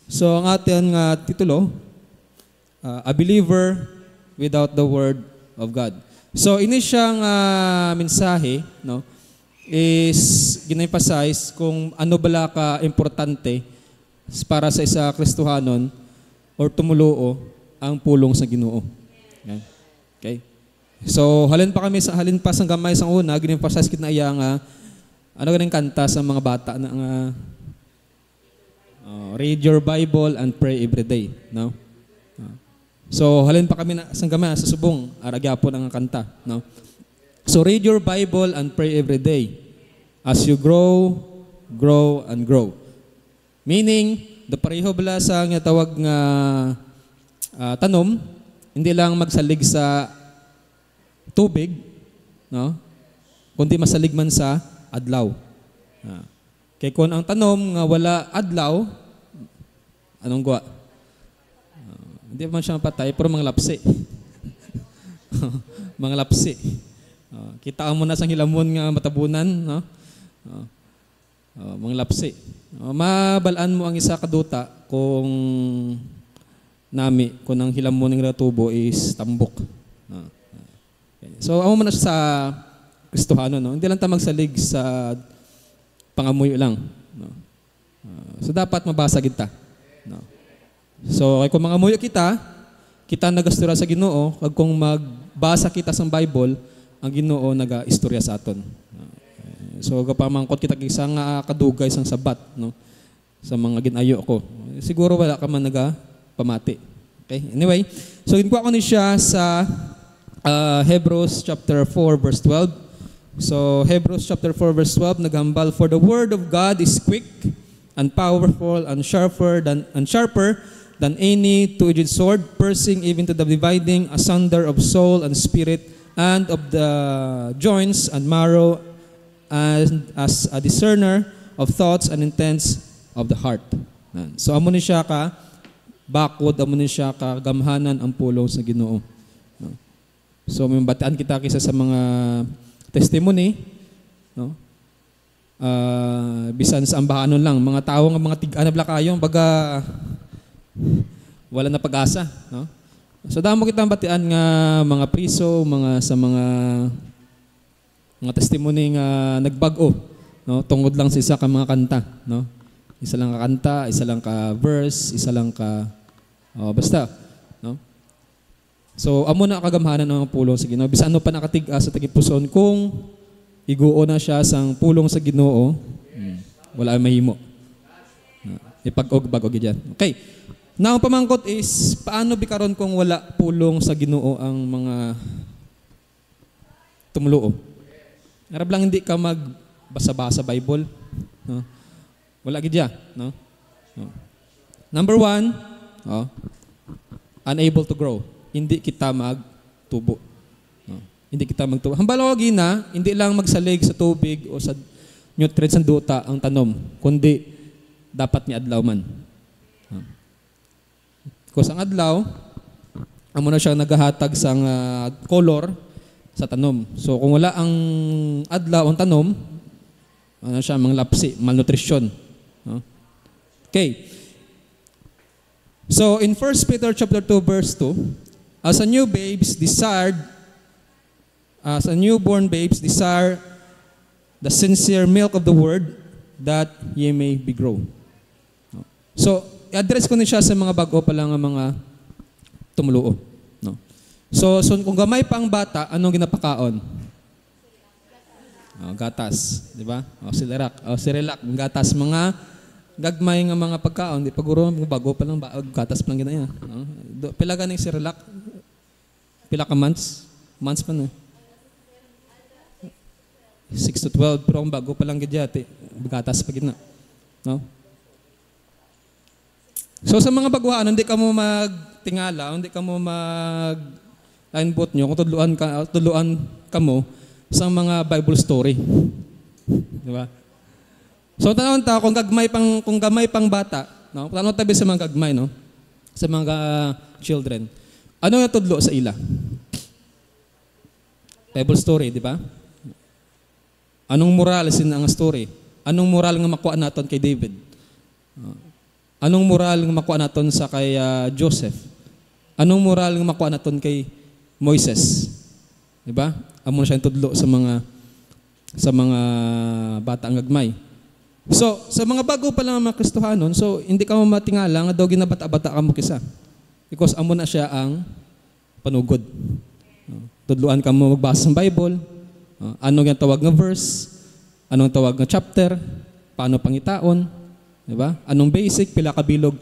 So ang ating titulo, A Believer Without the Word of God. So ini siyang mensahe, no, is gina-emphasize kung ano bala ka importante para sa isa Kristohanon or tumuluo ang pulong sa Ginoo. Yan. Okay? So halin pa sa gamay sa una, gina-emphasize kit na iya nga ano ganing kanta sa mga bata na read your Bible and pray every day, no? So halin pa kami na sang gamay sa subong aragyapon ang kanta, no? So read your Bible and pray every day as you grow and grow. Meaning, the pareho bala sa nga tawag nga tanom, hindi lang magsalig sa tubig, no? Kundi masalig man sa adlaw. Kaya kung ang tanom nga wala adlaw, anong gawa? Hindi man siya patay, pero mga lapsi. Mga lapsi. Kita mo na sa hilamon nga matabunan, no? Mga lapsi. Mabalaan mo ang isa kaduta kung kung ang hilamon ng tubo is tambok. So, amo man na siya sa Kristohano, no? Hindi lang ta magsalig sa pangamuyo lang, no? So dapat mabasa kita, no? So kung mangamuyo kita nagastura sa Ginoo, kag kung magbasa kita sa Bible, ang Ginoo naga-istorya sa aton. So kapamangkot kita isang kadugay sang sabat, no? Sa mga ginayo ko. Siguro wala ka man pamati. Okay? Anyway, so ginkuha ko ni siya sa Hebrews chapter 4 verse 12. So, Hebrews chapter 4 verse 12, naghambal, for the word of God is quick and powerful and sharper than any two-edged sword, piercing even to the dividing asunder of soul and spirit and of the joints and marrow, and as a discerner of thoughts and intents of the heart. So, amo ni siya ka bakod, amo ni siya ka gamhanan ang pulong sa Ginoo. So, may bataan kita kisa sa mga testimony, no? Bisan sa ambahanon lang, mga tao nga mga tig-ana bla kayo, baga wala na pag-asa, no? So damo kita batian nga mga priso, mga testimony nga nagbag-o, no? Tungod lang sa isa ka mga kanta, no? Isa lang ka kanta, isa lang ka verse, isa lang ka basta, no? So, amo na kagamhanan ng pulong sa Ginoo. Bisan ano pa nakatig-a sa tagipuson, kung iguo na siya sang pulong sa Ginoo, wala ay mahimo. Ipag-og-bag-og dyan. Okay. Now, ang pamangkot is, paano bikaron kung wala pulong sa Ginoo ang mga tumuluo? Narab lang hindi ka magbasa-basa Bible. No? Wala gidya. No? No. Number 1, unable to grow. Hindi kita magtubo. No? Hindi kita magtubo. Hambalo gina, hindi lang magsalig sa tubig o sa nutrients ng duta ang tanom, kundi dapat ni adlaw man. No? Kung ang adlaw, amo na siya naghahatag sang color sa tanom. So kung wala ang adlaw ang tanom, ano siya, mga lapsi, malnutrition. No? Okay. So in 1 Peter chapter 2 verse 2, as a newborn babes desire the sincere milk of the word, that ye may be grow. So, i-address ko na siya sa mga bago pa lang ang mga tumuluo. No? So kung gamay pa ang bata, anong ginapakaon? Gatas, di ba? Sirelak, gatas, mga gagmay nga mga pagkaon, di paguro bago pa lang gatas pa lang ginaya. No? Pila ganing Sirelak? Pila ka months? Months pa na. 6 to 12, pero kung bago pa lang gidyate, gatas pa gina. No? So sa mga baguhaan, hindi ka mo magtingala, hindi ka mo line-boot nyo, kung tudluan ka mo sa mga Bible story. Di ba? So tanawon ta kung gamay pang bata, no? Tanawon tabi sa mga gagmay, no? Sa mga children. Ano nga tudlo sa ila? Bible story, di ba? Anong moral sin ang story? Anong moral nga makuha naton kay David? Anong moral nga makuha naton sa kay Joseph? Anong moral nga makuha naton kay Moises? Diba? Amo na siya tudlo sa mga bata ang gagmay. So, sa mga bago pa lang mga Kristohanon, so hindi ka matingala nga daw ginabata-bata ka mo kisa. Because amo na siya ang panugod. Tudluan ka mo magbasa ng Bible. Ano nga tawag nga verse? Anong tawag nga chapter? Paano pangitaon? Diba? Anong basic? Pila ka bilog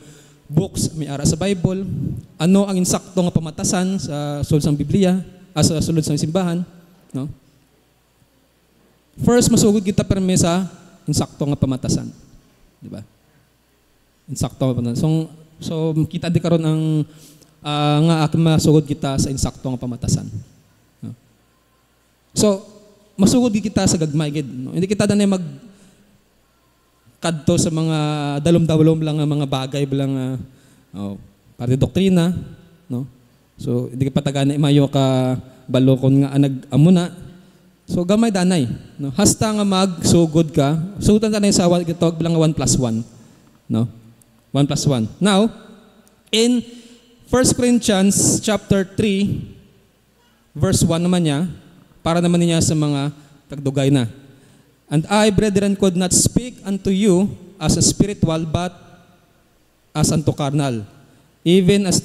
books may ara sa Bible? Ano ang insakto nga pamatasan sa sulod ng Biblia? Sa sulod ng simbahan? No? First, masugod kita perme sa insakto nga pamatasan. Diba? Insakto nga pamatasan. So kita di karon ang nga masugod kita sa insakto nga pamatasan. No? So, masugod kita sa gagmay gid. No? Hindi kita danay kadto sa mga dalom-dalom lang nga mga bagay bilang pati doktrina, no? So hindi ka patagana imayo ka balokon nga nag-amo na. So gamay danay, no? Hasta nga magsugod ka, sugutan tanay sa gitawag bilang 1+1, no? 1+1. Now, in 1 Corinthians chapter 3 verse 1 naman niya, para naman niya sa mga tagdugay na. And I, brethren, could not speak unto you as a spiritual, but as unto carnal. Even as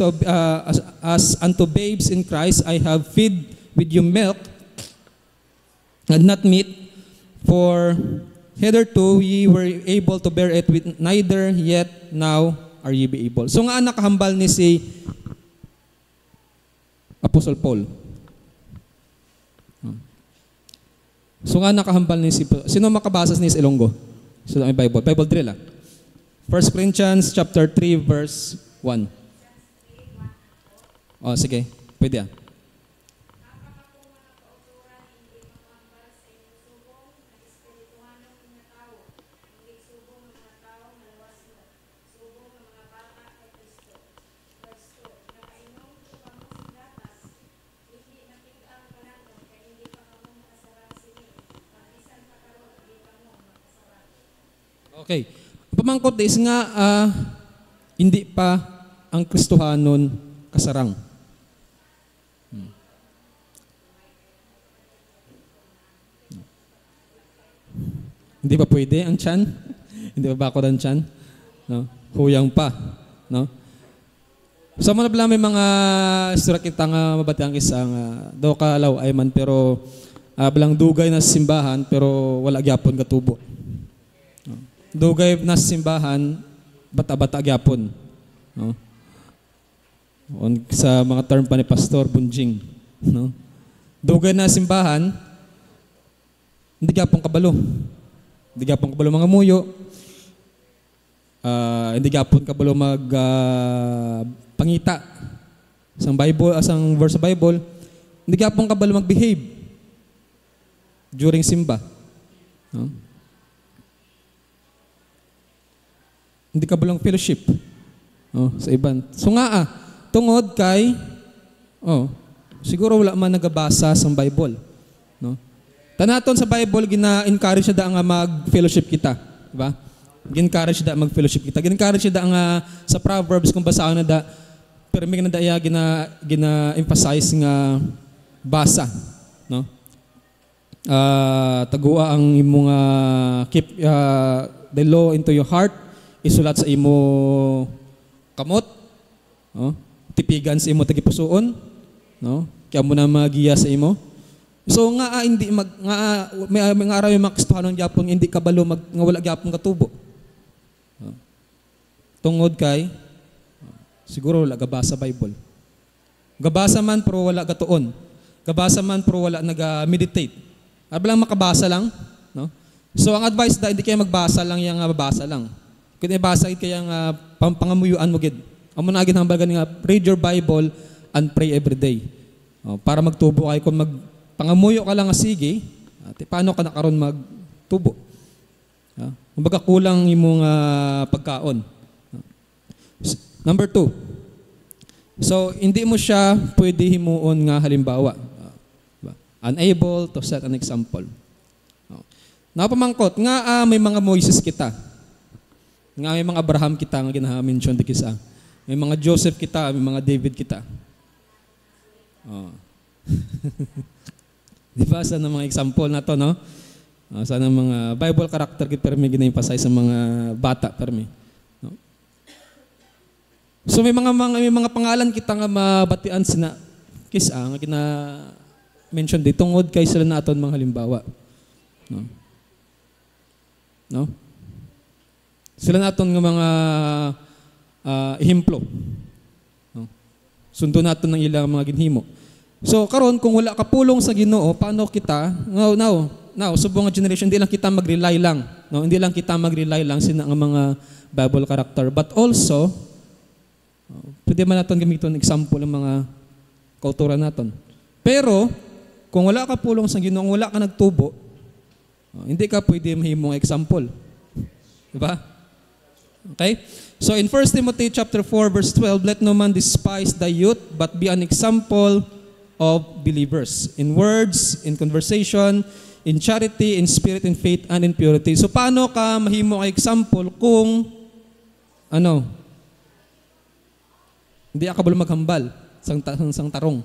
unto babes in Christ, I have feed with you milk, and not meat, for hitherto ye were able to bear it with neither, yet now are ye be able. So nga nakahambal ni si Apostle Paul. So nga nakahambal ni si sino makabasa ni sa Ilonggo? So may Bible drill 1 Corinthians chapter 3 verse 1. Oh, sige. Pwede Okay. Pamangkot is nga hindi pa ang Kristohanon kasarang. Hindi pa pwede ang tiyan. Hindi pa bakod ang tiyan. No? Huyang pa. No? Sa mga bala may mga istorya kita nga mabatiang isang daw kalaw ay man pero balang dugay na simbahan pero wala gyapon katubo. Dugay na simbahan, bata-bata gyapon. No? Sa mga term pa ni Pastor Bunjing. No? Dugay na simbahan, hindi gyapon kabalo. Hindi gyapon kabalo mga muyo. Hindi gyapon kabalo pangita. Sang Bible, asang verse sa Bible, hindi gyapon kabalo mag-behave during simba. No? Hindi ka balang fellowship sa iban. So nga tungod kay siguro wala man nagabasa sa Bible. No? Tanaton sa Bible, gina-encourage siya nga mag-fellowship kita. Diba? Gina-encourage siya mag-fellowship kita. Gina-encourage siya nga sa Proverbs, kung basaan na da, pero may na daya gina-emphasize nga basa. No? Tagua ang imong keep the law into your heart, isulat sa imo kamot, no? Tipigan sa imo tagipusoon, no? Kaya mo na magiya sa imo. So nga hindi may araw yung Kristohanon gyapon hindi kabalo nga wala gyapon katubo. No? Tungod kay siguro wala gabasa Bible. Gabasa man pero wala gatuon. Gabasa man pero wala naga-meditate. Ablang makabasa lang, no? So ang advice da hindi kayo magbasa lang yang babasa lang. Kung ibasa kaya nga pangamuyuan mo gid. Amo na gid hambal nga read your Bible and pray every day. Para magtubo kay kung pangamuyo ka lang nga sige, paano ka na karon magtubo? Kumbaga kulang imong pagkaon. Number 2. So hindi mo siya pwede himuon nga halimbawa. Unable to set an example. Napamangkot nga may mga Moises kita. Nga may mga Abraham kita nga gina-mention di kisa. May mga Joseph kita, may mga David kita. Oh. Di ba? Sa mga example na to, no? Sana mga Bible character kita permi ginaypasay sa mga bata permi. No? So may mga pangalan kita nga mabatian sina kisa nga mention di tungod kay sila naton mga halimbawa. No? No? Sila naton nga mga ehemplo. No? Sundo naton ng ilang mga ginhimo. So karon kung wala ka pulong sa Ginoo, paano kita now subong nga generation hindi lang kita mag-rely lang, no? Hindi lang kita mag-rely lang sina nga mga Bible character, but also pwede man naton gamiton example ng mga kultura naton. Pero kung wala ka pulong sa Ginoo, wala ka nagtubo, hindi ka pwede mahimong example. Di ba? Okay? So in 1 Timothy chapter 4 verse 12, let no man despise the youth, but be an example of believers in words, in conversation, in charity, in spirit, in faith, and in purity. So paano ka mahimo ang example kung hindi ka bala maghambal sang tarong.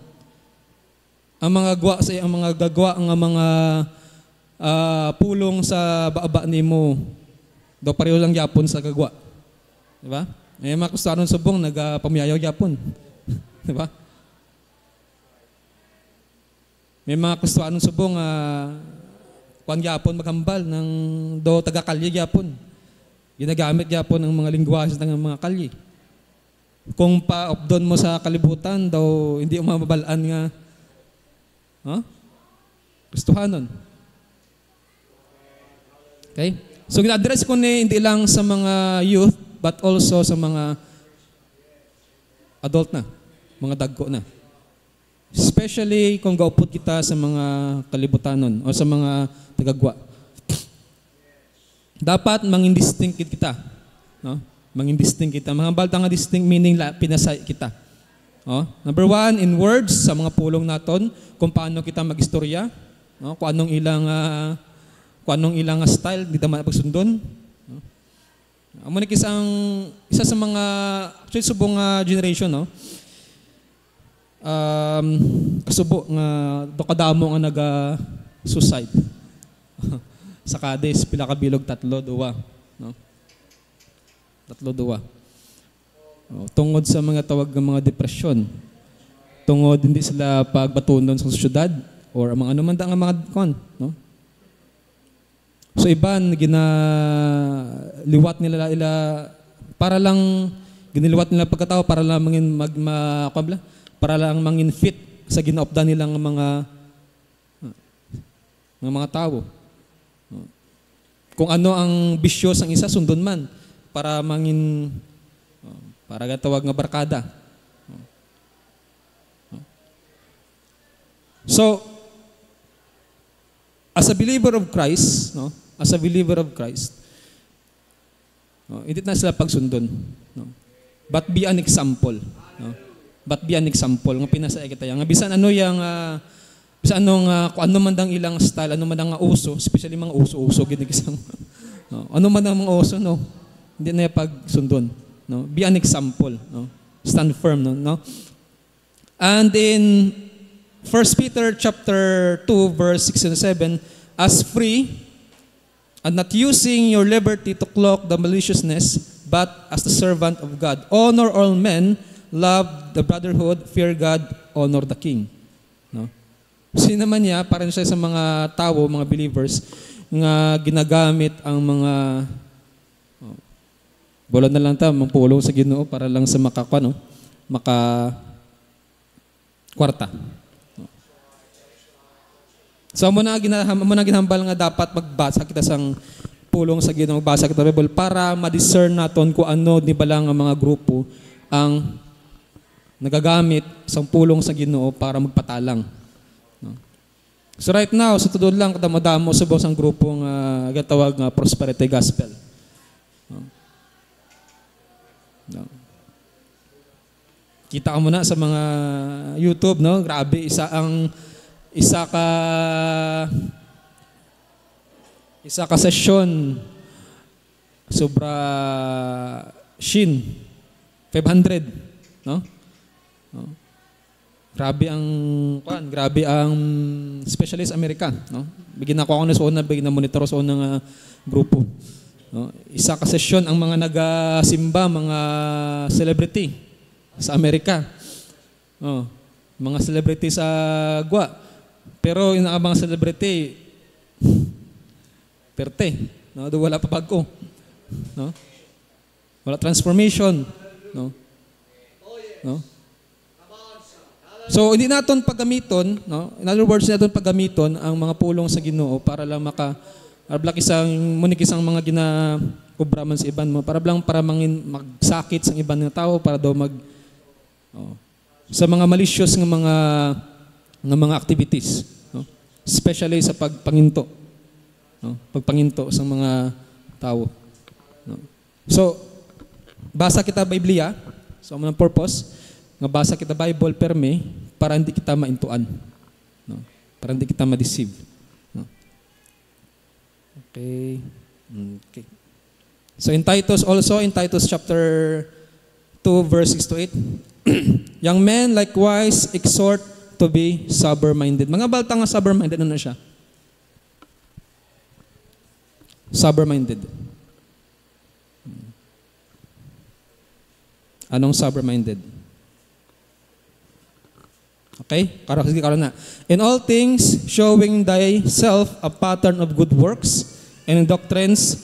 Ang mga gagawa ang mga pulong sa baaba nimo do pareho lang gyapon sa gagwa. Di ba? May mga kustaron subong nagapamiyayaw gyapon. Di ba? May mga kustuan ng subong kuan gyapon maghambal ng do taga-kalye gyapon. Ginagamit gyapon ng mga lingwahe ng mga kalye. Kung pa-updown mo sa kalibutan daw hindi mo mababalaan nga gustuhanon. Okay? So gina-address ko ni hindi lang sa mga youth but also sa mga adult na, mga dagko na. Especially kung gaupod kita sa mga kalibutanon o sa mga tagagwa. Dapat mangindistinct kita. No? Mangindistinct kita. Mga balta nga distinct meaning pinasay kita. Number 1, in words, sa mga pulong naton, kung paano kita mag-istorya, kung anong ilang style, dito man pagsundon. Amo ni isa sa mga actually subong generation, no? Kasubo nga dokadamo nga naga-suicide. Sa kades pila ka bilog 3, 2, no? 3, 2. Tungod sa mga tawag ng mga depresyon. Tungod hindi sila pagbatunon sa syudad or mga anuman nga mga no? So iban ginaliwat nila para lang giniliwat nila pagkatao para lang para lang mangin fit sa ginaopdan nilang mga tao. Kung ano ang bisyos ang isa sundon man para mangin para gatawag nga barkada. So as a believer of Christ, no? As a believer of Christ, hindi na sila pagsundon, no? But be an example, no? But be an example nga pinasay kita yang bisan ano yang bisan anong kung ano man dang ilang style, ano man dang uso, especially mga uso gid isang no? Ano man ang mga uso, no? Hindi na pagsundon, no? Be an example, no? Stand firm, no? And in 1 Peter chapter 2 verse 6 and 7, as free and not using your liberty to cloak the maliciousness, but as the servant of God, honor all men, love the brotherhood, fear God, honor the king. No? Kasi naman niya, parang siya sa mga tao, mga believers, nga ginagamit ang mga bulan na lang ta, mangpulong sa Ginoo para lang sa kwarta. So muna ginhambal nga dapat magbasa kita sang pulong sa Ginoo, magbasa kita Bible para ma-discern naton kung ano di ba lang ang mga grupo ang nagagamit sang pulong sa Ginoo para magpatalang. No? So right now, sa tudod lang kadamo-damo subong sang grupo nga gatawag nga prosperity gospel. No? No. Kita ka muna sa mga YouTube, no? Grabe, isa ka session sobra Shin 500, no? No. Grabe ang specialist America, no? Bigyan ako na sa una, bigyan na monitor sa unang grupo. No? Isa ka sesyon ang mga nagasimba, mga celebrity sa Amerika. Oh, mga celebrity sa Gwa. Pero yung mga celebrity, perte. No? Doon wala pa bago. No? Wala transformation. No? No? So, hindi natin paggamiton, no? In other words, natin paggamiton ang mga pulong sa Ginoo para lang arblak isang mga ginakubraman sa iban mo, para magsakit sa iban ng tao, para daw sa mga malicious ng mga activities, no? Especially sa pagpanginto, no? Pagpanginto sa mga tao, no? So, basa kita Biblia, so ang purpose nga basa kita Bible perme para hindi kita maintuan, no? Para hindi kita ma-deceive, no? Okay. So in Titus chapter 2 verse 6 to 8, young men likewise exhort to be sober-minded. Mga balta nga sober-minded, ano na siya? Sober-minded. Anong sober-minded? Okay? Karon na. In all things, showing thyself a pattern of good works, and in doctrines,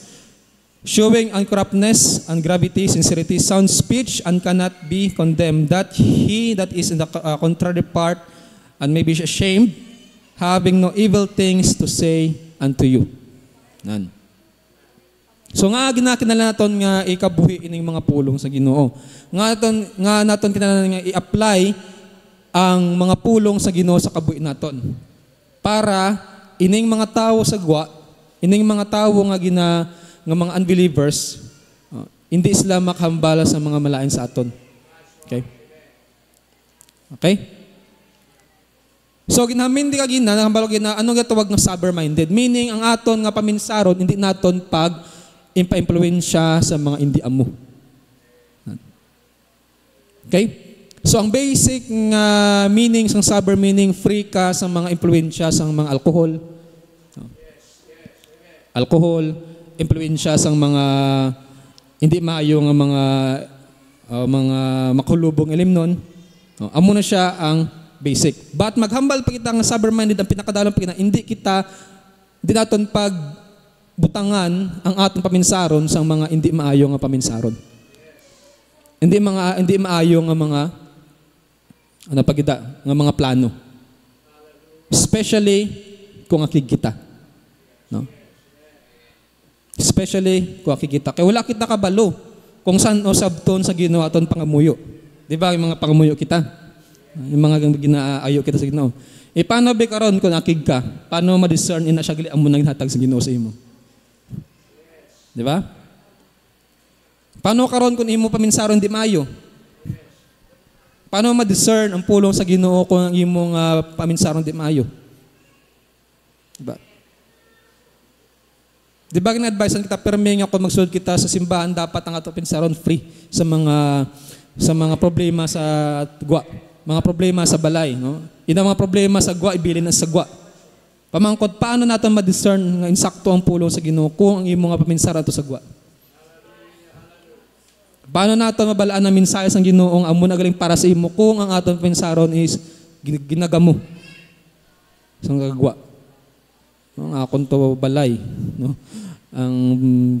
showing uncorruptness, and gravity, sincerity, sound speech, and cannot be condemned, that he that is in the contrary part, and may be ashamed, having no evil things to say unto you. None. So nga ginakinala naton nga ikabuhi ining mga pulong sa Ginoo. Nga naton kinahanglan nga i-apply ang mga pulong sa Ginoo sa kabuhi naton. Para ining mga tao sa Gwa, ining mga tao nga mga unbelievers, hindi sila makahambala sa mga malain sa aton. Okay? Okay? So ginamin di kagina nahambalo gina ano gatawag nga sober-minded, meaning ang aton nga paminsaron hindi naton pag impa-impluwensya sa mga hindi amo. Okay? So ang basic nga meaning ng sober meaning, free ka sa mga impluwensya sa mga alcohol. Alcohol, impluwensya sa mga hindi maayo nga mga makulubong ilimnon. Amo na siya ang basic. But maghambal pa kita nga sober-minded, ang pinakadalang pa kita, hindi naton pag butangan ang atong paminsaron sa mga hindi maayo nga paminsaron. Hindi maayo nga mga nga mga plano. Especially kung akig kita. No? Especially kung akig kita. Kaya wala kita kabalo kung saan o sabton sa Ginoo aton pangamuyo. Di ba yung mga pangamuyo kita? Yung mga ginaayo kita sa Ginoo. Paano ba karon kung akig ka? Paano ma-discern ina siya gali amo nang hatag sa Ginoo sa imo? Di ba? Paano karon kung imo paminsaron di maayo? Paano ma-discern ang pulong sa Ginoo kung ang imong paminsaron di maayo? Diba? Di ba gina-advise kita perming ako magsulod kita sa simbahan, dapat ang atong pinsaron free sa mga problema sa Gwa, mga problema sa balay, no? Ina mga problema sa Gwa ibilin na sa Gwa. Pamangkot, paano natin ma-discern nga insakto ang pulong sa Ginoo kung ang imong paminsaron to sa Gwa? Paano natin mabalaan ang mensahe sa Ginoo ang amo na galing para sa imo kung ang atong pensaron is ginagamo sa gagwa? Ang akon to balay, no? Ang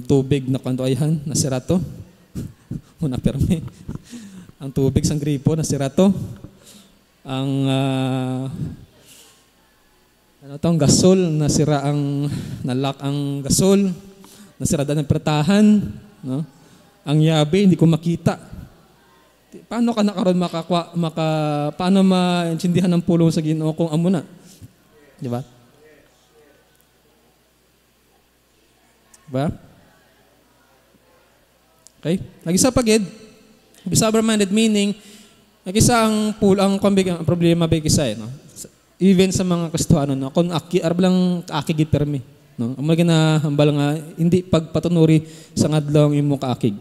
tubig na kanto ayhan nasira to. Una permi. Ang tubig sang gripo nasira to. Ang gasol nasira nalak ang gasol, nasira dan ang pretahan, no? Ang yabe, hindi ko makita. Paano ka na karon paano maintindihan ng pulong sa Ginoo kung amo na? Di ba? Diba? Okay? Nag-isa pagid, sober-minded meaning, nag-isa ang problema ba kisa no? Even sa mga Kristohano, no? Kung arablang akigit permi, no? Amo ginahambal nga hindi pagpatunuri sa ngadlaw ang imong kaakig.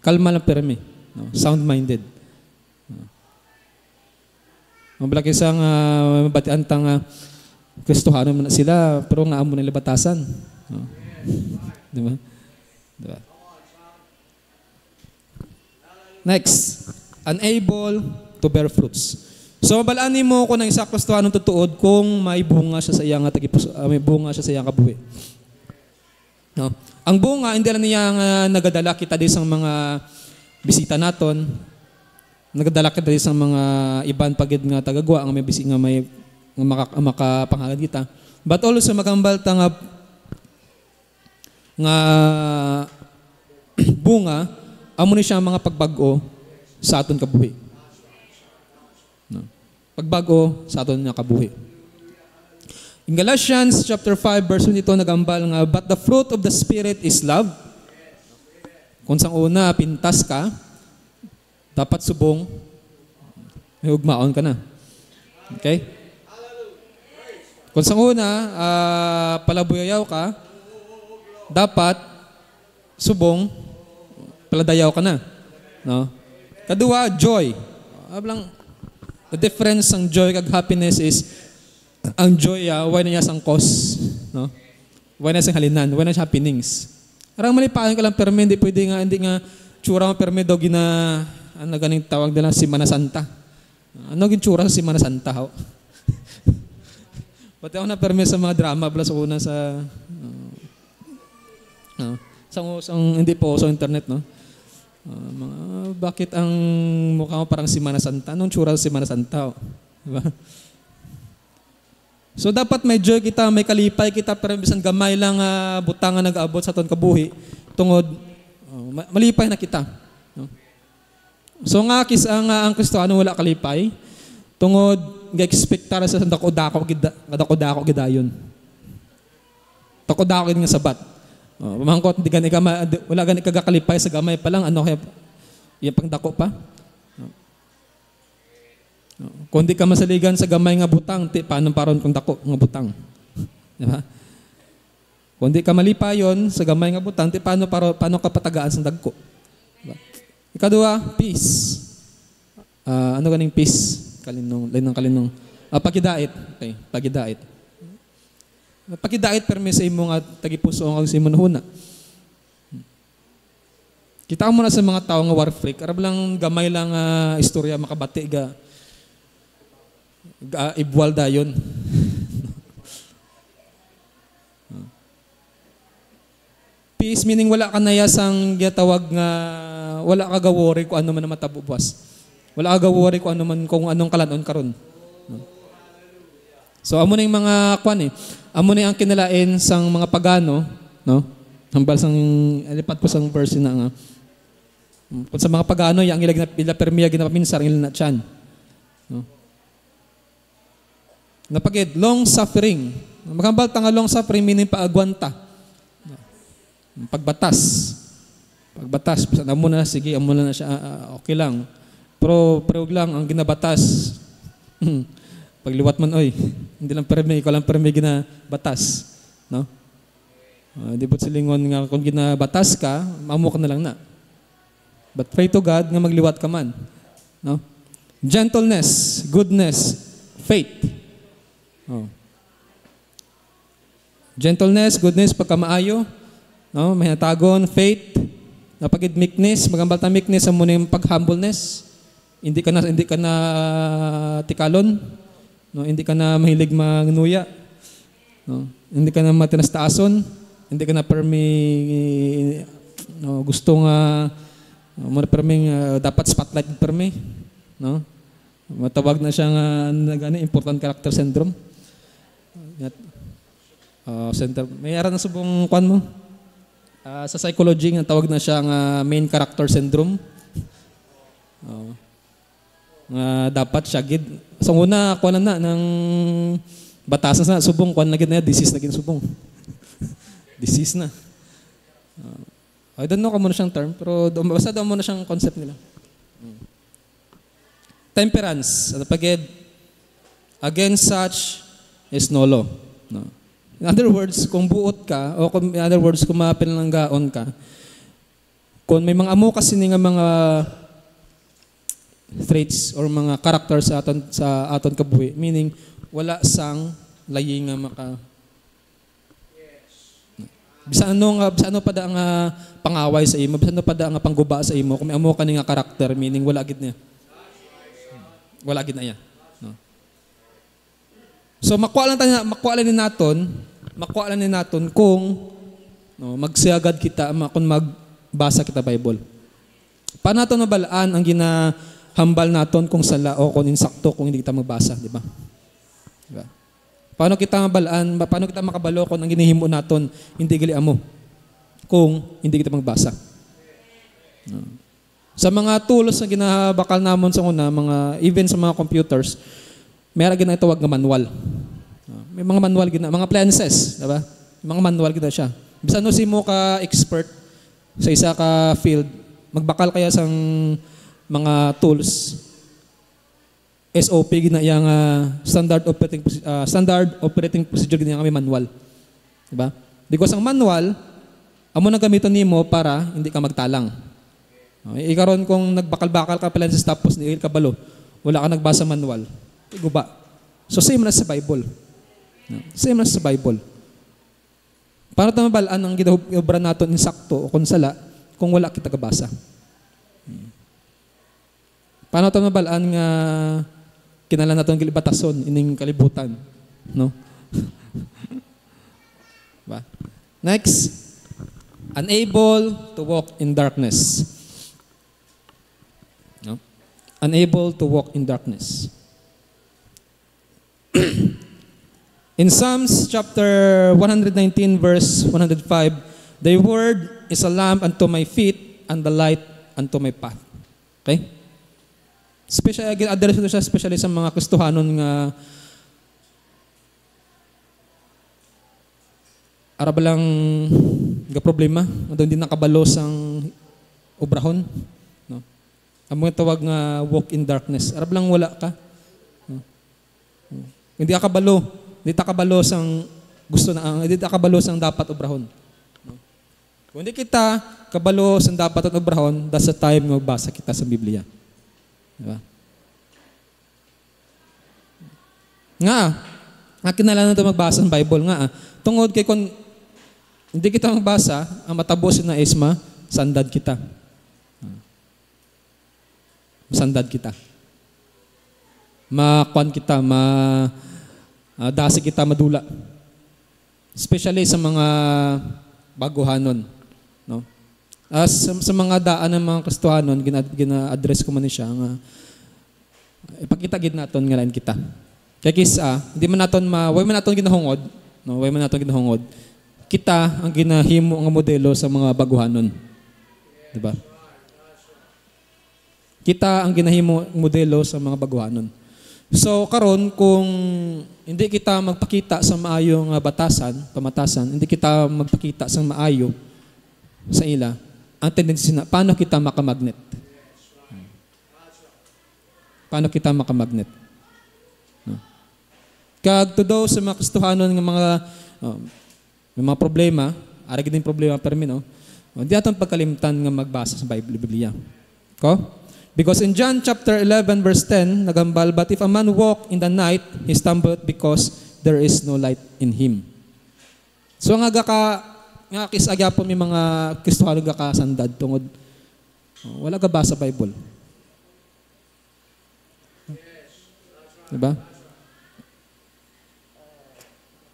Kalma lang permi, no? Sound-minded. Mabalaki isang mabatian tang Kristohano man sila pero nga amo nila batasan. No? Di ba? Diba? Next, unable to bear fruits. So mabalaan mo kung ang isa Kristohano tutuod kung may bunga siya sa iyang may bunga siya sa iyang kabuhi. No? Ang bunga hindi lang niya nagadala kita di sa mga bisita naton. Nagadala kita di sa mga iban pagid nga tagagwa ang may bisita nga may makapangagad kita. But also magambal ta nga bunga amo ni siya mga pagbago sa aton kabuhi. No. Pagbago sa aton nga kabuhi. In Galatians chapter 5 verse 22 nagambal nga but the fruit of the spirit is love. Kung sang una pintas ka, dapat subong may ugmaon ka na. Okay? Kung sang una palabuyayaw ka, dapat subong paladayaw ka na. No? Kadua, joy. The difference ng joy kag happiness is ang joy, why na niya sang cause. No? Why na sang halinan. Why na siya happenings. Arang malipahan ka lang perme, hindi pwede nga, hindi nga tsura mo perme daw gina, ano ganing tawag nila, Semana Santa. Ano gintsura sa Semana Santa? Ho? Pati ako na perme sa mga drama, plus una sa, hindi po sa internet, no? Bakit ang mukha mo parang Semana Santa? Anong tsura sa Semana Santa? Diba? So dapat may joy kita, may kalipay kita, pero bisan gamay lang butangan nag-aabot sa aton kabuhi, tungod malipay na kita. No? So nga ang Kristohano wala kalipay, tungod ga-expectara sa dako-dako gidayon. Dako-dako gid nga sabat. Pamangkot, wala gani kagakalipay sa gamay pa lang, ano kaya, yung pangdako pa. Kung di ka masaligan sa gamay nga butang, paano paron kung dako nga butang? Diba? Kung di ka malipayon sa gamay nga butang, paano ka patagaan sa dagko? Diba? Ikadua, peace. Ano ganing peace? Kalinong. Pagidait. Okay, pagidait. Pagidait permi sa imong tagipuso ang sa imong huna. Kita mo na sa mga tao nga war freak, arab lang gamay lang istorya makabati ga ibwal dayon. Peace meaning wala ka nayasang gitawag nga wala ka gawori kung ano man na matabubuas. Wala ka gawori kung ano man kung anong kalanon karon. So amo na yung mga kwan amo na ang kinalain sang mga pagano, no? Hambal sang alipat ko sang verse na nga. Kung sa mga pagano yang ilag na pila permiya ginapaminsar ilan na tiyan. No? Napagid long suffering. Magambal ta nga long suffering meaning paagwanta. Pagbatas. Basta amo na sige, amo na siya okay lang. Pero lang ang ginabatas. Pagliwat man oy, hindi lang permi, ikaw lang permi ginabatas, no? Di ba't silingon nga kung ginabatas ka, amo ka na lang na. But pray to God nga magliwat ka man, no? Gentleness, goodness, faith. Oh. Gentleness, goodness, pagkamaayo, no? Mahinatagon, faith, napagid meekness, magambal ta meekness amo na yung pag-humbleness. Hindi ka na tikalon. No, hindi ka na mahilig magnuya. No, hindi ka na matinastaason, hindi ka na gusto nga dapat spotlight permi, no? Matawag na siya nga important character syndrome. May ara na subong kwan mo. Sa psychology nga tawag na siya nga main character syndrome. Dapat siya gid sa una kuan na ng batasan na subong kuan na gid na disease na gid subong. Disease na. I don't know kung ano siyang term pero basta daw mo na siyang concept nila. Temperance, ano pagid against such is no law. No. In other words, kung buot ka, o kung, in other words, kung mapinalanggaon ka, kung may mga amo kasi nga mga traits or mga character sa aton kabuhi, meaning wala sang layi nga maka bisan ano pa da nga pangaway sa imo, bisan ano pa da nga pangguba sa imo, kung may amo ka nga karakter, meaning wala gid niya. Wala gid na yan. No? So makuha lang ni naton kung no, magsiyagad kita kung magbasa kita Bible. Paano natin mabalaan ang ginahambal naton kung sala o kung insakto kung hindi kita magbasa, di ba? Diba? Paano kita mabalaan, paano kita makabalo kung ang ginihimo naton hindi gali amo kung hindi kita magbasa? No. Sa mga tools na ginabakal namon sa una, even sa mga computers, meron ginatawag nga manual. May mga manual mga appliances, di ba? Mga manual gina siya. Bisan no si mo ka expert sa isa ka field, magbakal kaya sang mga tools, SOP gina yang standard operating procedure gina kami manual. Di ba? Because ang manual amo na gamiton nimo para hindi ka magtalang. Ikaron kung nagbakal-bakal ka pala sa tapos di ka balo, wala ka nagbasa manual, guba. So same na sa Bible. Same na sa Bible. Paano tayo mabalaan ang ginobra naton insakto o konsala kung wala kita kabasa? Paano tayo mabalaan nga kinala naton gilibatason ining kalibutan, no? Ba? Next, unable to walk in darkness. No? Unable to walk in darkness. In Psalms chapter 119 verse 105, "Thy word is a lamp unto my feet and the light unto my path." Okay? Especially, address ito siya especially sa mga Kristohanon nga araba lang nga problema, o hindi nakabalo sang obrahon. No? Amo tawag nga walk in darkness. Araba lang wala ka. No? Hindi ka kabalo. Hindi ta kabalo sang gusto na hindi ta kabalo sang dapat obrahon. No? Kung hindi kita kabalo sang dapat at obrahon, that's the time nga magbasa kita sa Biblia. Diba? Nga kinala na ito magbasa ng Bible nga. Tungod kay kung hindi kita magbasa, ang matabosin na isma, sandad kita. Sandad kita. Makuan kita, dasi kita madula. Especially sa mga baguhanon. No? Sa mga daan ng mga Kristohanon, gina-address ko man siya nga ipakita gid naton nga lain kita. Kaya kisa, hindi man naton way man naton ginahungod, no? Way man naton ginahungod. Kita ang ginahimo nga modelo sa mga baguhanon. Di ba? Kita ang ginahimo modelo sa mga baguhanon. So karon kung hindi kita magpakita sa maayong pamatasan, hindi kita magpakita sa maayo sa ila, ang tendency na paano kita makamagnet? Paano kita makamagnet? No? Kag to those sa mga Kristohanon ng mga may mga problema, arag din problema permi, no? Hindi aton pagkalimtan nga magbasa sa Biblia. Ko? Because in John chapter 11 verse 10, nagambal, "But if a man walk in the night, he stumbleth because there is no light in him." So nga kisagyapon may mga Kristohano nga kasandad tungod wala ka basa Bible. Diba?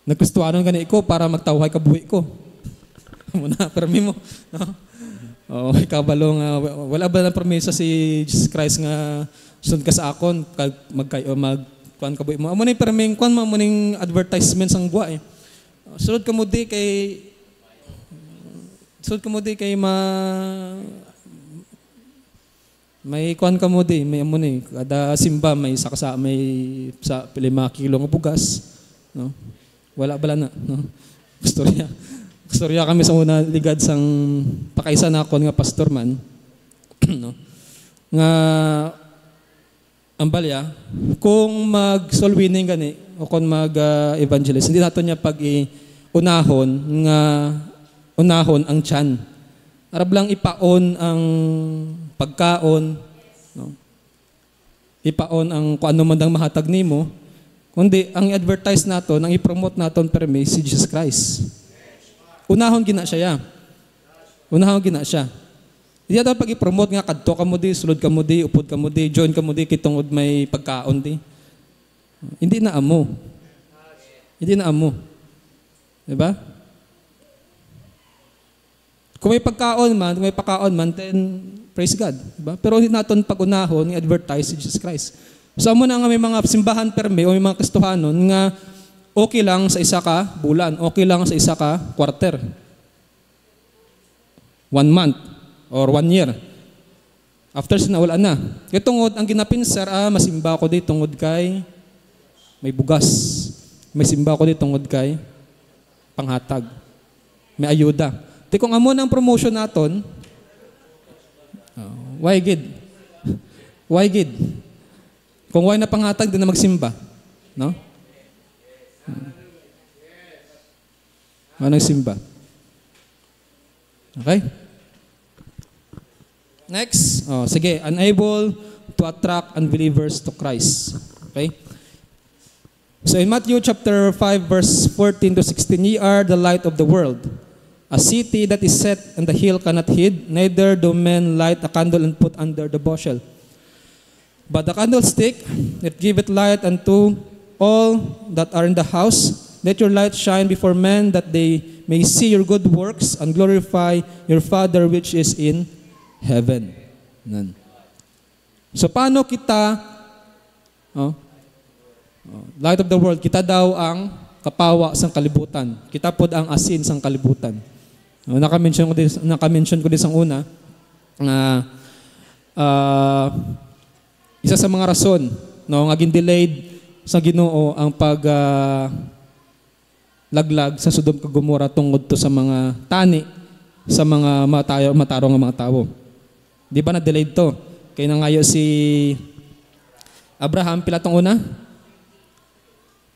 Nagkristohanon gani ko para magtawhay kabuhi ko. Muna, permi mo. No? Oh, kabalo nga wala ba na promesa si Jesus Christ nga sunod ka sa akon kag kuan kabuhi mo. Amo ni perming kuan mo ning advertisements ang gwa eh. Sunod ka mo di kay may kuan ka mo di, may amo ni kada simba may sa 5 kilo nga bugas, no? Wala bala na, no? Istorya kami sa una ligad sang pakaisa na ako nga pastor man, no? Nga ang balya kung mag soul winning gani o kung mag evangelist, hindi nato niya unahon nga unahon ang tiyan. Arab lang ipaon ang pagkaon, no? Ipaon ang kung ano man ang mahatag nimo, kundi ang i-advertise naton, ang i-promote naton permi si Jesus Christ. Unahon gina siya. Unahon gina siya. Di ato pag i-promote nga kadto ka mo di, sulod ka mo di, upod ka mo di, join ka mo di kitungod may pagkaon di. Hindi na amo. Hindi na amo. Diba? Kung may pagkaon man, kung may pagkaon man, then praise God. Diba? Pero hindi natin pag-unahon, i-advertise si Jesus Christ. So, amo na nga may mga simbahan perme o may mga Kristohanon nga okay lang sa isa ka bulan, okay lang sa isa ka quarter. 1 month or 1 year. After sinawala na. Kaya tungod, ang ginapinsar, masimba ko di tungod kay may bugas. May simba ko di tungod kay panghatag. May ayuda. Di kung amo ng promotion naton, why gid? Why gid? Kung why na panghatag, din na magsimba. No? Nagsimba. Okay? Next, sige, unable to attract unbelievers to Christ. Okay? So in Matthew chapter 5 verse 14 to 16, ye are the light of the world. A city that is set on the hill cannot hid, neither do men light a candle and put under the bushel. But the candlestick, that giveth light unto all that are in the house. Let your light shine before men, that they may see your good works and glorify your Father which is in heaven. Nan. So paano kita, light of the world, kita daw ang kapawa sang kalibutan. Kita pod ang asin sang kalibutan. Naka-mention ko din sa una na isa sa mga rason nga delayed sa Ginoo ang laglag sa Sodom kag Gomora tungod to sa mga tani sa mga matarong nga mga tao. Di ba na-delayed to? Kaya nangayo si Abraham, pila tong una?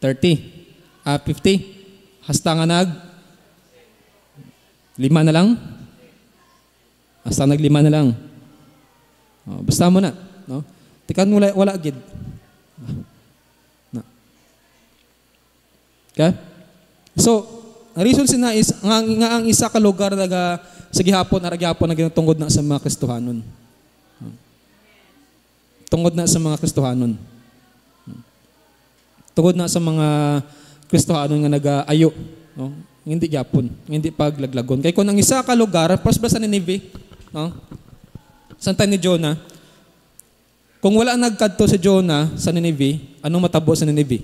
50. Hasta nga 5 na lang? Hasta 5 na lang. Basta mo na. No? Tikan wala agad. Okay? So, ang reason sina is nga ang isa ka lugar sa gihapon na ginatungod na sa mga Kristohanon. Tungod na sa mga Kristohanon. Tungod na sa mga Kristohanon nga nag-ayo, no? Hindi gyapon, hindi paglaglagon. Kay kun ang isa ka lugar, prosper sa Nineveh, no? Santa ni Jonah. Kung wala nagkadto si Jonah sa Nineveh, anong matabo sa Nineveh?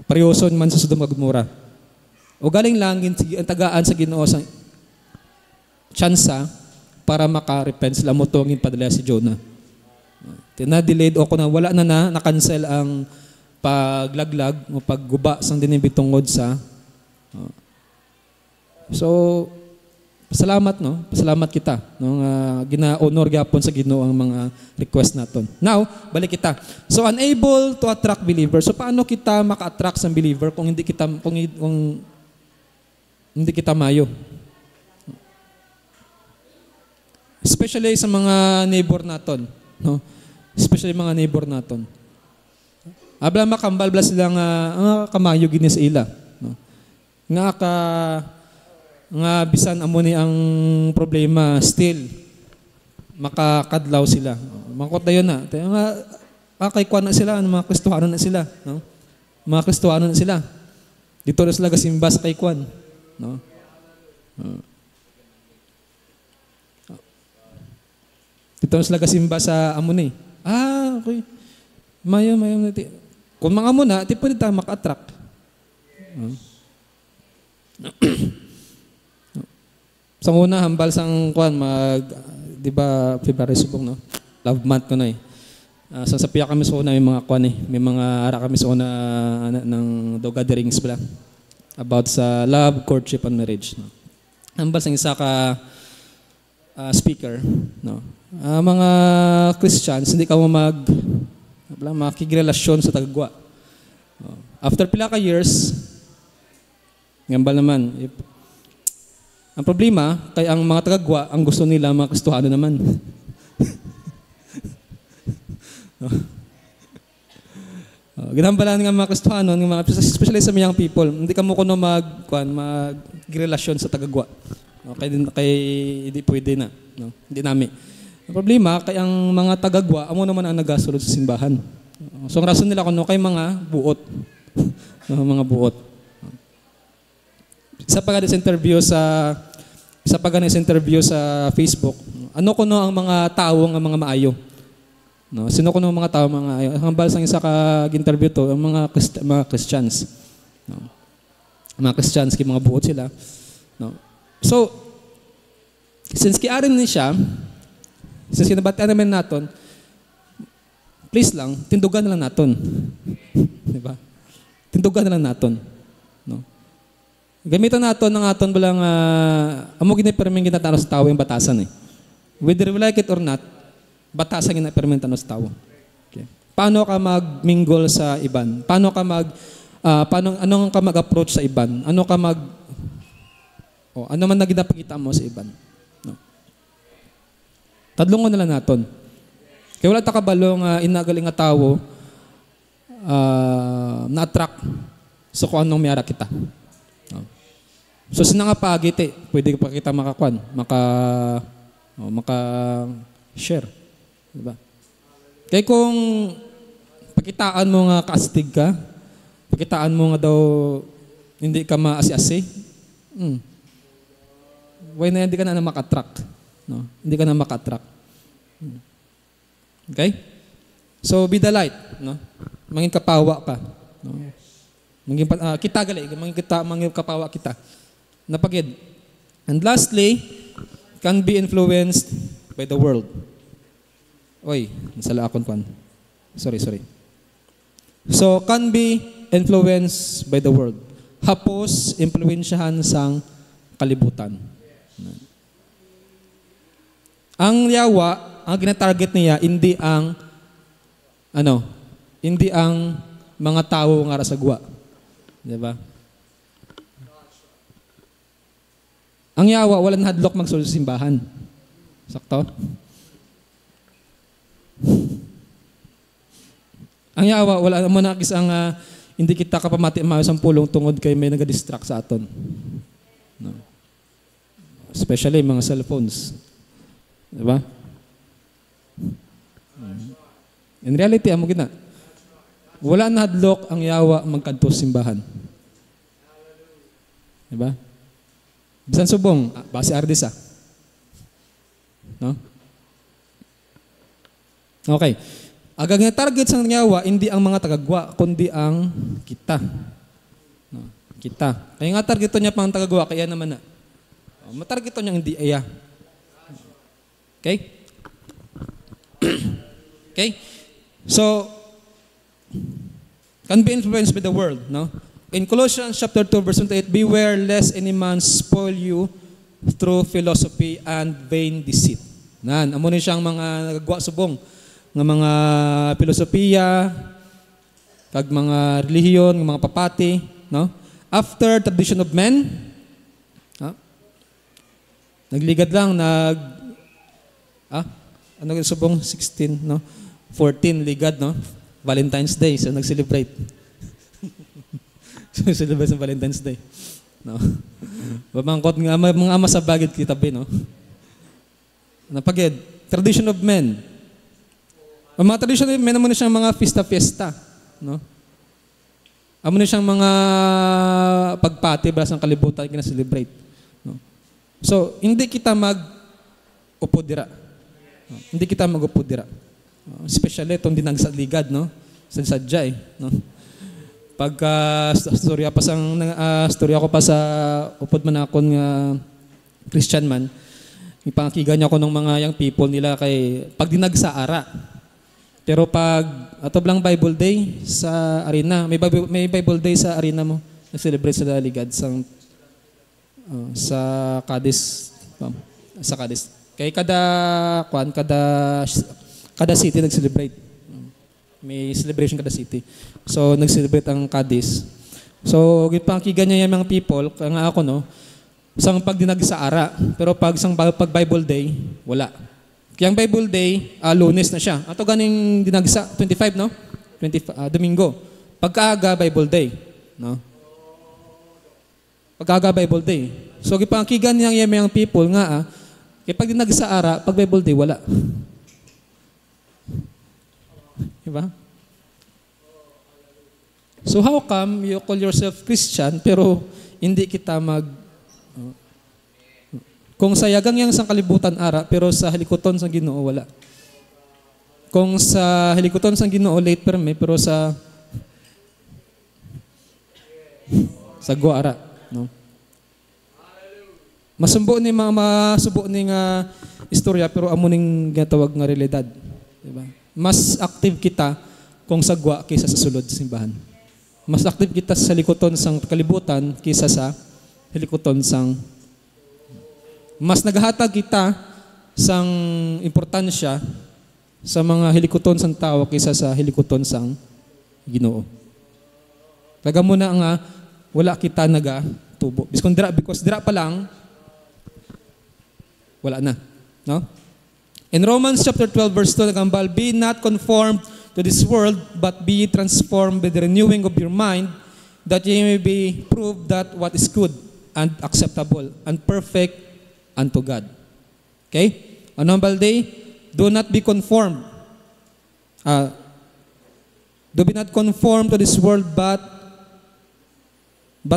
Paryoson man sa Sodom ug Gomora. O galing lang ang tagaan sa Ginoo sa tsansa para makarepent sila mo tuwangin padala si Jonah. Tina-delayed o kung wala na-cancel ang paglaglag o pagguba sang Nineveh tungod sa so pasalamat no, pasalamat kita no nga gina-honor gyapon sa Ginoo ang mga request naton. Now, balik kita. So unable to attract believers. So paano kita maka-attract sa believer kung hindi kita mayo? Especially sa mga neighbor naton, no? Especially mga neighbor naton. Abla makambal bla sila nga kamayo gini sa ila, no? Nga bisan amo ni ang problema still makakadlaw sila. Mangkot dayon na. Tayo nga kay kuan na sila, mga Kristohanon na sila, no? Mga Kristohanon na sila. Dito na sila gasimba sa kay kuan, no? Dito na sila gasimba sa amo ni. Okay. Mayo nati. Kung mga amo na, di pwede tayo maka-attract. Sa una, hambal sang kuan di ba, February subong, no? Love month ko na eh. Sa piya kami sa una, may mga kuan eh. May mga ara kami sa una ng gatherings pala. About sa love, courtship, and marriage. No? Hambal sang isa ka speaker, no? Mga Christians, hindi ka mo makikrelasyon sa tagagwa. After pila ka years, ngambal naman. Ang problema, kay ang mga tagagwa, ang gusto nila, mga Kristohano naman. Ginambalan nga mga Kristohano, especially sa young people, hindi ka mo kuno mag-relasyon sa tagagwa. Kaya hindi pwede na. No? Hindi namin. Ang problema, kay ang mga tagagwa, amo naman ang nagasulod sa simbahan. So ang rason nila kuno kay mga buot. Mga buot. Sa pag-interview sa Facebook, ano kuno ang mga tao ang mga maayo? No, sino kuno ang mga tao mga maayo? Ang balsang isa ka interview to, ang mga Christians. No. Mga Christians kay mga buot sila. No. So since kiarin ni siya, since kinabatian naman naton, please lang, tindugan na lang naton. Di ba? Tindugan na lang naton. No? Gamitan naton ng aton balang amo ginipermin ginatano sa tao yung batasan eh. Whether we like it or not, batasan ginapermin tano sa tao. Okay. Paano ka mag-mingle sa iban? Paano ka ano ka mag-approach sa iban? Ano man na ginapakita mo sa iban? No. Tadlungon na lang naton. Kaya wala ta kabalo nga inagaling nga tawo na-attract sa kung anong mayara kita. No. So sinangapagiti, pwede pa kita maka-share. Diba? Kaya kung pakitaan mo nga kaastig ka, pakitaan mo nga daw hindi ka maasi-asi, why na hindi ka na maka-attract. No? Hindi ka na maka-attract. Okay? So be the light, no? Mangin kapawa ka, no? Mangin kita gali, mangin kapawa kita. Napagid. And lastly, can be influenced by the world. Oy, nasala akon kwan. Sorry. So can be influenced by the world. Hapos impluwensyahan sang kalibutan. Ang yawa, ang gina-target niya hindi ang mga tao nga sa gwa. 'Di ba? Ang yawa wala na hadlok magsulod sa simbahan. Sakto? Ang yawa wala mo na kisang hindi kita kapamati maayo sa pulong tungod kay may naga-distract sa aton. No. Especially mga cellphones. 'Di ba? In reality, amo gina. Wala na hadlok ang yawa magkadto sa simbahan. 'Di ba? Bisan subong, base Ardisa. No? Okay. Agang nga target sa yawa hindi ang mga tagagwa kundi ang kita. No, kita. Kaya nga target niya pang tagagwa kaya naman na. Matarget niya hindi iya. Okay? Okay? So, can be influenced by the world, no? In Colossians chapter 2 verse 28, beware lest any man spoil you through philosophy and vain deceit. Nan, amo ni siyang mga nagagwa subong nga mga filosofiya kag mga relihiyon, mga papati, no? After tradition of men, no? Nagligad lang ano subong 16, no? 14 ligad, no? Valentine's Day, so nag-celebrate. So celebrate sa Valentine's Day. No. Pamangkot nga mga ama sa bagid kita no. Napagid, tradition of men. Ang mga tradition of men mo na siyang mga fiesta, no? Amo na siyang mga pagpati basta ng kalibutan gina-celebrate, no. So, hindi kita mag-upo dira. No? Hindi kita mag-upo dira. No? Especially itong dinagsaligad, no? Sadya no? Pagka storya ko pa sa upod man akon nga Christian man, ipangakigan niya ako ng mga young people nila kay pag dinagsaara. Pero pag ato lang Bible Day sa arena, may Bible Day sa arena mo, na-celebrate sa Ligad sa Cadiz, sa Cadiz. Kay kada city nag-celebrate. May celebration kada city. So, nag-celebrate ang Cadiz. So, gipangkigan niya yung mga people, kaya nga ako, no, isang pagdinag sa ara. Pero pag Bible Day, wala. Kaya ang Bible Day, Lunes na siya. Ato ganing dinagsa, 25, no? 25, Domingo. Pagkaaga, Bible Day. No? Pagkaaga, Bible Day. So, gipangkigan niya yung mga people nga, kaya pag dinagsa ara, pag Bible Day, wala. Diba? So how come you call yourself Christian pero hindi kita kung sayagang yang sa kalibutan ara pero sa halikuton sa Ginoo wala. Kung sa halikuton sa Ginoo late perme pero sa gwa ara, no? Masumbo ni masubo ni nga istorya pero amo ning gatawag nga realidad, diba? Mas active kita kung sa gwa kaysa sa sulod simbahan. Mas active kita sa halikuton sang kalibutan kaysa sa halikuton sang mas naghahatag kita sang importansya sa mga hilikuton sang tao kaysa sa hilikuton sang Ginoo. Taga mo na nga wala kita tubo. Because dira pa lang wala na, no? In Romans chapter 12 verse 2 nagambal, be not conformed to this world, but be transformed by the renewing of your mind, that ye may be proved that what is good and acceptable and perfect unto God. Okay? On Humble Day, do not be conformed. Do be not conformed to this world, but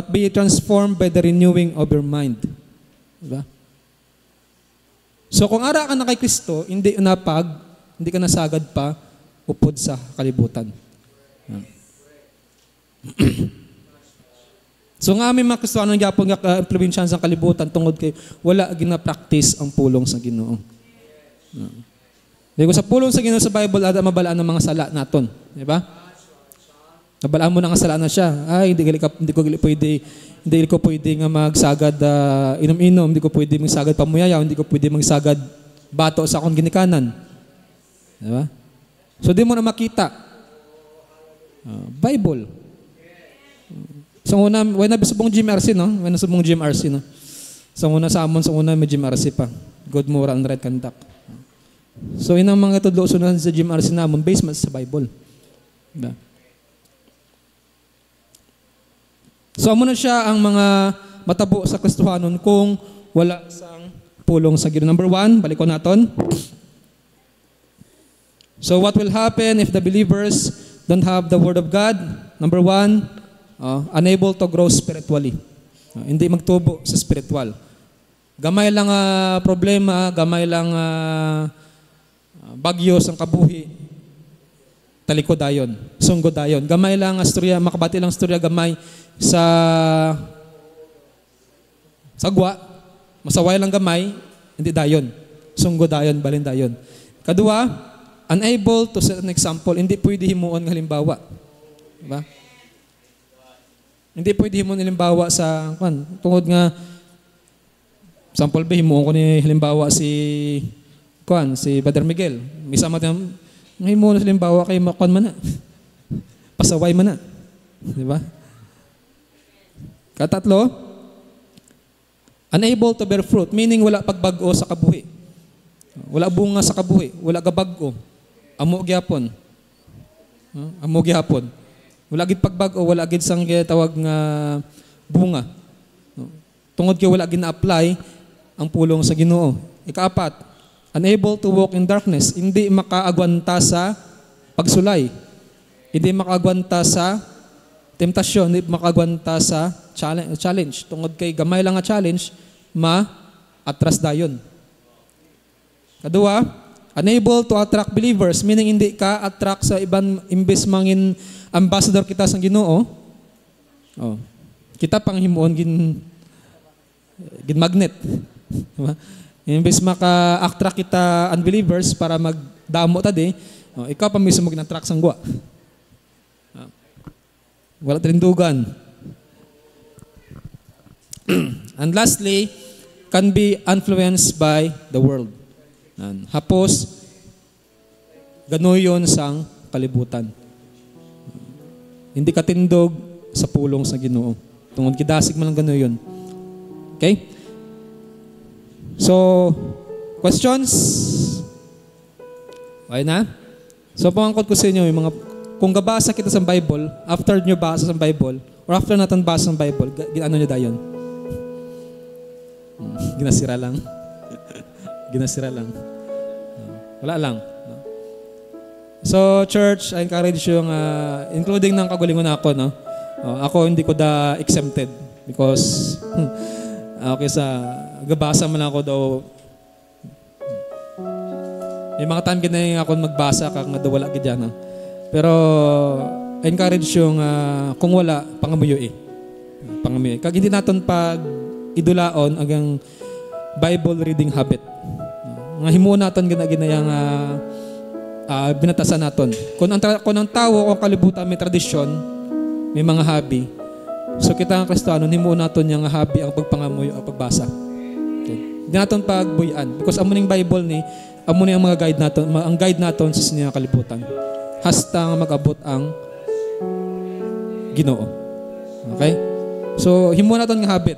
be transformed by the renewing of your mind. Diba? So kung ara ka na kay Kristo, hindi ka nasagad pa upod sa kalibutan. So nga may mga Kristiyano ng Japon nga probinsyan sa kalibutan tungod kay wala gina-practice ang pulong sa Ginoo. Di ko sa pulong sa Ginoo sa Bible ada mabalaan ng mga sala naton, di ba? Nabalaan mo na nga sala na siya. Ay hindi ko pwede nga magsagad inom-inom, hindi ko pwede magsagad pamuyayaw, hindi ko pwede magsagad bato sa akong ginikanan. Di ba? So di mo na makita. Bible. So una, when nabisubong GMRC, no? When nasubong GMRC, no? So una sa amon, may GMRC pa. Good moral and right conduct. So inang mga tudlo sunan sa GMRC namon, based sa Bible. Diba? So amo na siya ang mga matabo sa Kristohanon kung wala sang pulong sa Ginoo. Number 1, balik ko naton. So what will happen if the believers don't have the Word of God? Number 1, unable to grow spiritually. Hindi magtubo sa spiritual. Gamay lang problema, gamay lang bagyo sang kabuhi. Talikod dayon, sunggo dayon. Gamay lang istorya, makabati lang istorya gamay sa gwa. Masaway lang gamay, hindi dayon. Sunggo dayon, balin dayon. Kadua, unable to set an example. Hindi pwede himuon ng halimbawa. Diba? Hindi pwede himuon halimbawa sa tungod nga sample ba himuon ko ni halimbawa si Brother Miguel. Misama din himuon halimbawa kay makon man na. Pasaway man na. Di ba? Katatlo, unable to bear fruit, meaning wala pagbago sa kabuhi. Wala bunga sa kabuhi, wala gabago. Amo gyapon. Amo gyapon. Wala gid pagbago, wala gid sang tawag nga bunga. Tungod kay wala gid na-apply ang pulong sa Ginoo. Ikaapat, unable to walk in darkness, hindi makaagwanta sa pagsulay. Hindi makaagwanta sa temptasyon, hindi makaagwanta sa challenge. Tungod kay gamay lang nga challenge, ma-atras dayon. Kadua, unable to attract believers, meaning hindi ka attract sa ibang imbes mangin ambassador kita sa Ginoo. Kita pang himuon gin magnet. Diba? Imbes maka-attract kita unbelievers para magdamo tadi, ikaw pa mismo mag-attract sang gwa. Wala trindugan. And lastly, can be influenced by the world. Hapos, ganoyon sang kalibutan. Hindi ka tindog sa pulong sa Ginoo. Tungod kidasig man lang gano'n yun. Okay? So, questions? Okay na? So, pangangkot ko sa inyo, yung mga, kung gabasa kita sa Bible, after nyo basa sa Bible, or after natin basa sa Bible, ano nyo dayon? Ginasira lang. Ginasira lang. Wala lang. So, church, I encourage yung, including ng kagulingon ako, no? Ako hindi ko da exempted because okay sa gabasa man ako daw. May mga time ginayon ako magbasa kag nga wala gid yan. Pero I encourage yung kung wala pangamuyo Pangamuyo. Kag hindi naton pag idulaon agang Bible reading habit. Nga himo naton ginagayang binatasan naton. Kung ang tao o kalibutan may tradisyon, may mga hobby. So kita ang Kristiyano, himo naton yang hobby ang pagpangamuyo o pagbasa. Okay. Hindi naton pagbuyan because amo ning Bible ni amo ni ang mga guide naton, ang guide naton sa sinya kalibutan. Hasta mag-abot ang Ginoo. Okay? So himo naton nga habit.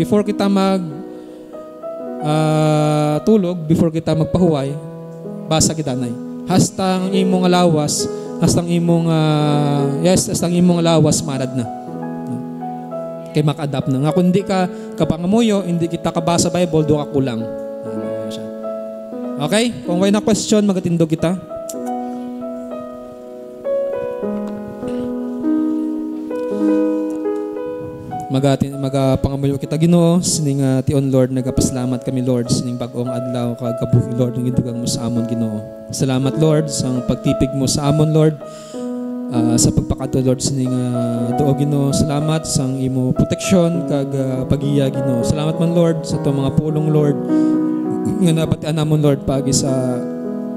Before kita tulog, before kita magpahuway, basa kita nay. Hasta ang imong alawas, hasta ang imong hasta ang imong alawas marad na. Kay maka-adapt na. Nga kung hindi ka kapangamuyo, hindi kita kabasa Bible, do ka kulang. Okay? Kung may na question, magatindog kita. Magapangamuyo kita Ginoo sining tion Lord, nagapasalamat kami Lord sining bag-ong adlaw kag kabuhi Lord ng gidugang mo sa amon Ginoo. Salamat Lord sa pagtipig mo sa amon Lord, sa pagpakato Lord sining duo Ginoo. Salamat sa imo proteksyon kag pagiya Ginoo. Salamat man Lord sa to mga pulong Lord nga nabatian namon Lord pagi sa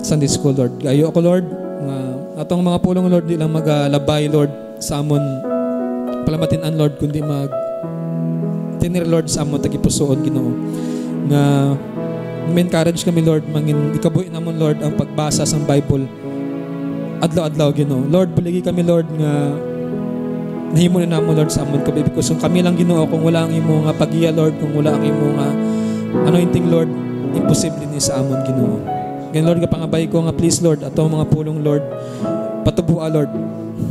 Sunday School Lord. Gayo ako Lord nga atong mga pulong Lord di lang magalabay Lord sa amon palamatinan Lord kundi tinir Lord sa amon tagipusoon Ginoo nga ma-encourage kami Lord mangin ikabuhi namon Lord ang pagbasa sa Bible adlaw-adlaw Ginoo. Lord buligi kami Lord nga nahimo na namon Lord sa amon kabi because kami lang Ginoo kung wala ang imo nga pagiya Lord, kung wala ang imo nga anointing Lord, imposible ni sa amon Ginoo. Gan Lord nga pangabay ko nga please Lord atong mga pulong Lord patubua Lord,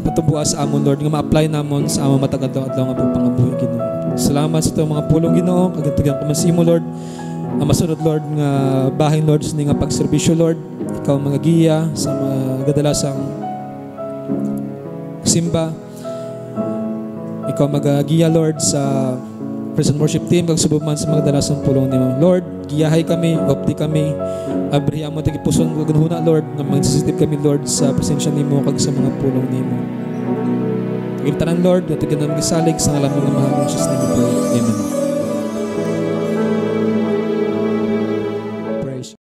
patubua sa amon Lord nga ma-apply namon sa among matag adlaw-adlaw nga pagpangabuhi Ginoo. Salamat sa itong mga pulong Ginoo, kagitugan kamasimo Lord, ang masunod Lord nga bahin Lord sa nga pagserbisyo Lord, ikaw mga giya sa mga gadalasang simba, ikaw magagiya Lord sa praise and worship team, kag subuman sa mga gadalasang pulong nimo Lord, giyahay kami, opti kami, abriya mo tagipuson kag hunahuna Lord, nga mag-sensitive kami Lord sa presensya nimo kag sa mga pulong nimo. Tanan Lord, at ikaw namin gisalig sa ngalan ng mahal ng Jesus name we pray. Amen.